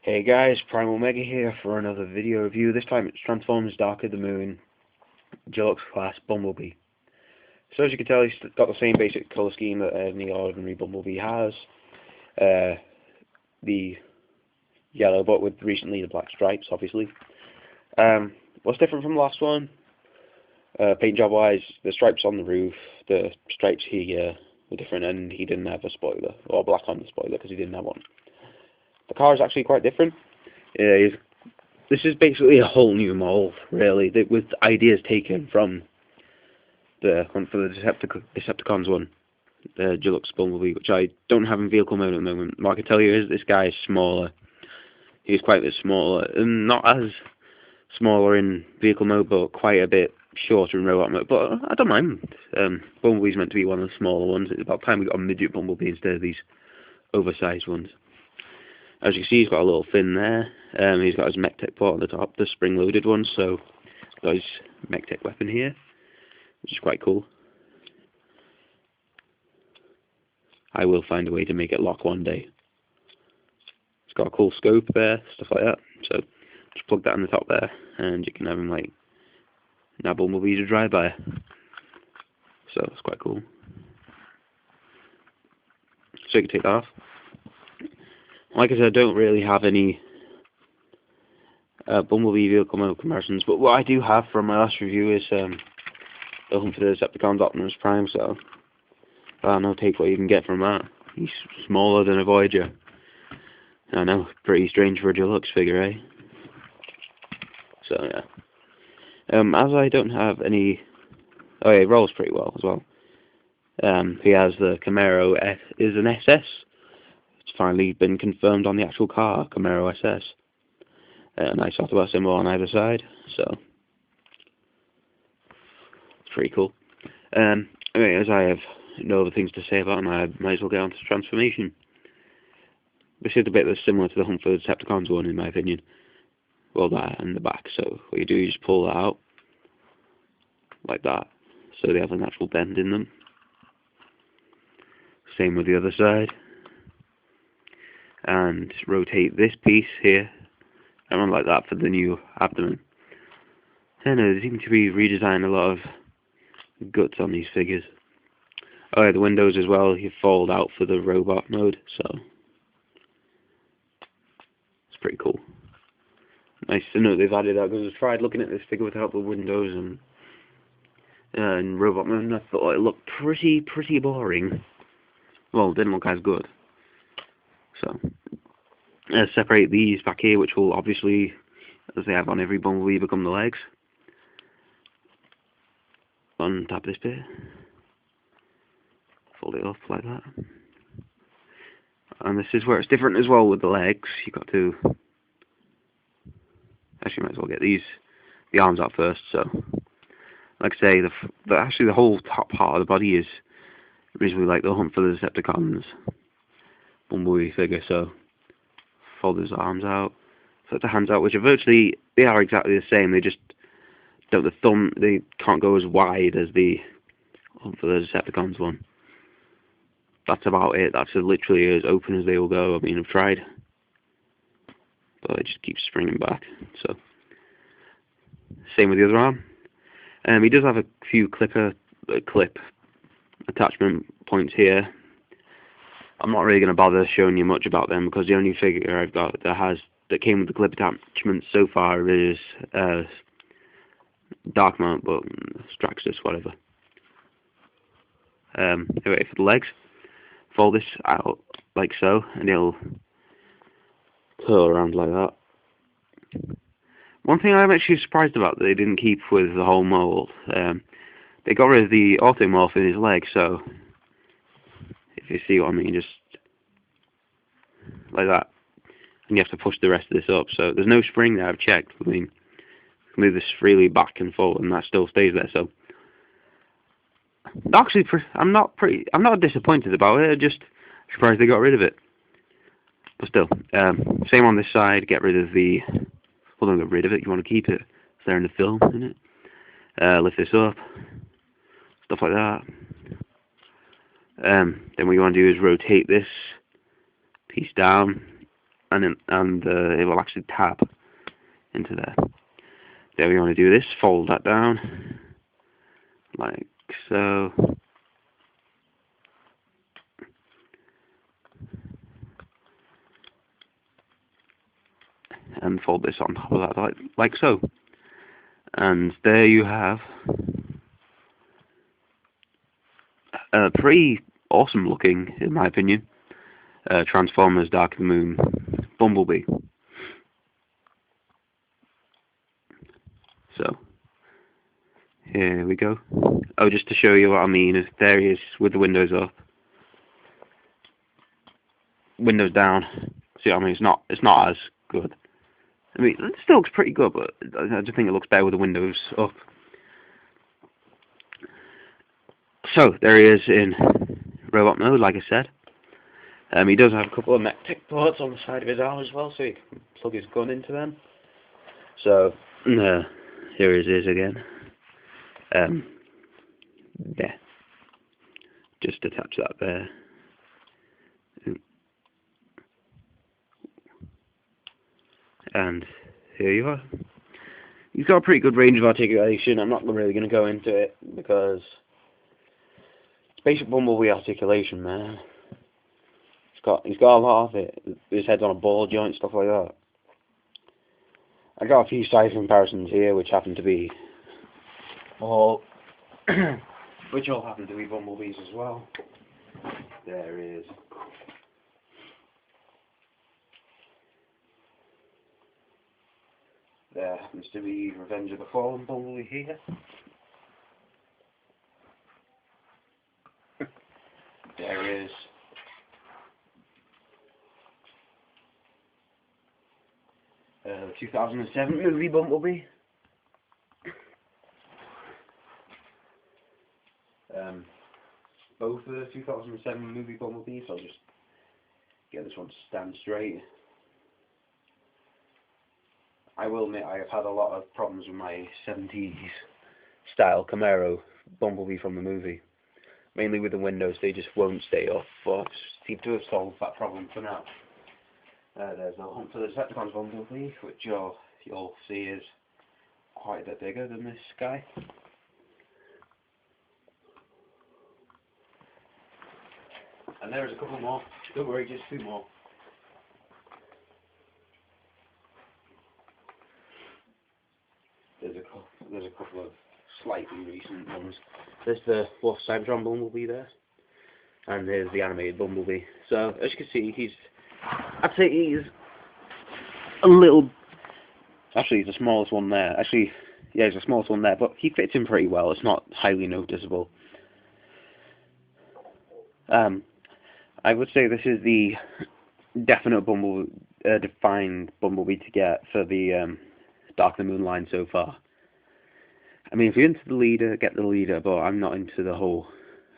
Hey guys, Primal Mega here for another video review. This time it's Transformers Dark of the Moon Deluxe Class Bumblebee. So as you can tell, he's got the same basic colour scheme that any ordinary Bumblebee has. The yellow, but with recently the black stripes, obviously. What's different from the last one? Paint job wise, the stripes on the roof, the stripes here were different, and he didn't have a spoiler, or black on the spoiler because he didn't have one. The car is actually quite different. This is basically a whole new mold, really, with ideas taken from the Hunt for the Decepticons one, the Deluxe Bumblebee, which I don't have in vehicle mode at the moment. What I can tell you is this guy is smaller. He's quite a bit smaller, and not as smaller in vehicle mode, but quite a bit shorter in robot mode. But I don't mind. Bumblebee's meant to be one of the smaller ones. It's about time we got a midget Bumblebee instead of these oversized ones. As you can see, he's got a little fin there. He's got his mech tech port on the top, the spring-loaded one, so he's got his mech tech weapon here, which is quite cool. I will find a way to make it lock one day. It's got a cool scope there, stuff like that. So just plug that in the top there, and you can have him like now Bumblebee to drive by. So it's quite cool. So you can take that off. Like I said, I don't really have any Bumblebee vehicle mode comparisons, but what I do have from my last review is the Hunt for the Decepticons Optimus Prime, so I know, take what you can get from that. He's smaller than a Voyager. I know, pretty strange for a deluxe figure, eh? So yeah. As I don't have any... Oh yeah, he rolls pretty well as well. He has the Camaro is an SS. It's finally been confirmed on the actual car, Camaro SS. A nice Autobot symbol on either side, so it's pretty cool. Anyway, as I have no other things to say about him, I might as well get on to transformation. This is a bit that's similar to the Hunt for the Decepticons one, in my opinion. Well, that and the back. So what you do, you just pull that out like that, so they have a natural bend in them. Same with the other side. And rotate this piece here around like that for the new abdomen. I don't know, they seem to be redesigning a lot of guts on these figures. Oh yeah, the windows as well, you fold out for the robot mode, so it's pretty cool. Nice to know they've added that, because I tried looking at this figure without the windows and robot mode, and I thought it looked pretty boring. Well, it didn't look as good. So, separate these back here, which will obviously, as they have on every Bumblebee, become the legs. Untap this bit. Fold it up like that. And this is where it's different as well with the legs. You've got to... Actually, might as well get the arms out first. So, like I say, actually the whole top part of the body is originally like the Hunt for the Decepticons Bumblebee figure, so fold his arms out, put the hands out, which are virtually, they are exactly the same, they just don't, they can't go as wide as the Hunt for the Decepticons one. That's about it, that's literally as open as they will go. I mean, I've tried, but it just keeps springing back, so. Same with the other arm. He does have a few clip attachment points here. I'm not really going to bother showing you much about them, because the only figure I've got that came with the clip attachment so far is Dark Mount, but Straxus, whatever. Anyway, for the legs, fold this out like so, and it'll curl around like that. One thing I'm actually surprised about that they didn't keep with the whole mold, they got rid of the automorph in his leg, so if you see what I mean, just like that, and you have to push the rest of this up. So there's no spring there. I've checked. I mean, you can move this freely back and forward, and that still stays there. So actually, I'm not disappointed about it. I'm just surprised they got rid of it. But still, same on this side. Get rid of the. Well, don't get rid of it. You want to keep it. It's there in the film, isn't it? Lift this up, stuff like that. Then what you want to do is rotate this piece down and it will actually tab into there. There, we want to do this, fold that down like so, and fold this on top of that like so, and there you have a pretty awesome looking, in my opinion, Transformers Dark of the Moon Bumblebee. So here we go. Oh, just to show you what I mean, there he is with the windows up, windows down. See what I mean? It's not as good. I mean, it still looks pretty good, but I just think it looks better with the windows up. So there he is in robot mode, like I said. He does have a couple of mech-tech ports on the side of his arm as well, so you can plug his gun into them. So here he is again. There. Just attach that there. And here you are. He's got a pretty good range of articulation. I'm not really going to go into it because it's basic Bumblebee articulation, man. He's got a lot of it. His head's on a ball joint, stuff like that. I got a few size comparisons here, which happen to be all happen to be Bumblebees as well. There is. There happens to be Revenge of the Fallen Bumblebee here. There is 2007 movie Bumblebee. Both of the 2007 movie Bumblebees. I'll just get this one to stand straight. I will admit I have had a lot of problems with my 70s style Camaro Bumblebee from the movie. Mainly with the windows, they just won't stay up, but seem to have solved that problem for now. There's the hunt for the Decepticons Bumblebee, which you'll see is quite a bit bigger than this guy. And there's a couple more. Don't worry, just 2 more. There's a couple of slightly recent ones. There's the Wolf Cybertron Bumblebee there, and there's the animated Bumblebee. So as you can see, I'd say he's a little. Actually, he's the smallest one there. Actually, yeah, he's the smallest one there, but he fits in pretty well. It's not highly noticeable. I would say this is the definite defined Bumblebee to get for the Dark of the Moon line so far. I mean, if you're into the leader, get the leader, but I'm not into the whole,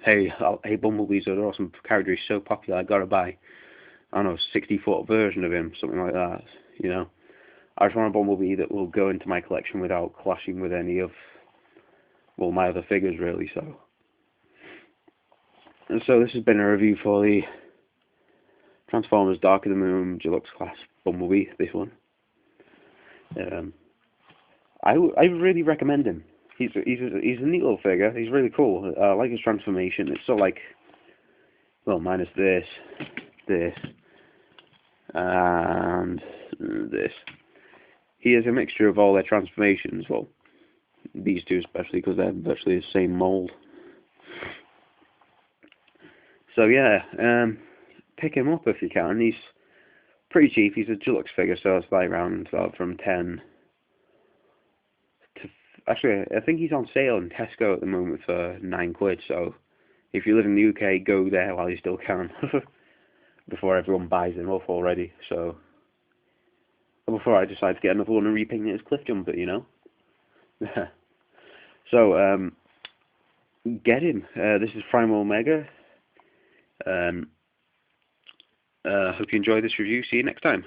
hey Bumblebee's an awesome character, he's so popular, I gotta buy, I don't know, 60-foot version of him, something like that, you know. I just want a Bumblebee that will go into my collection without clashing with any of, well, my other figures, really, so. And so this has been a review for the Transformers Dark of the Moon Deluxe Class Bumblebee, this one. I really recommend him. He's a neat little figure. He's really cool. I like his transformation. It's sort of like, well, minus this, and this. He is a mixture of all their transformations. Well, these two especially, because they're virtually the same mold. So yeah, pick him up if you can. He's pretty cheap. He's a deluxe figure, so it's like around from 10. Actually, I think he's on sale in Tesco at the moment for £9. So if you live in the UK, go there while you still can, before everyone buys them off already. So before I decide to get another one and repaint it as Cliff Jumper, you know. So get him. This is Primal Omega. Hope you enjoyed this review. See you next time.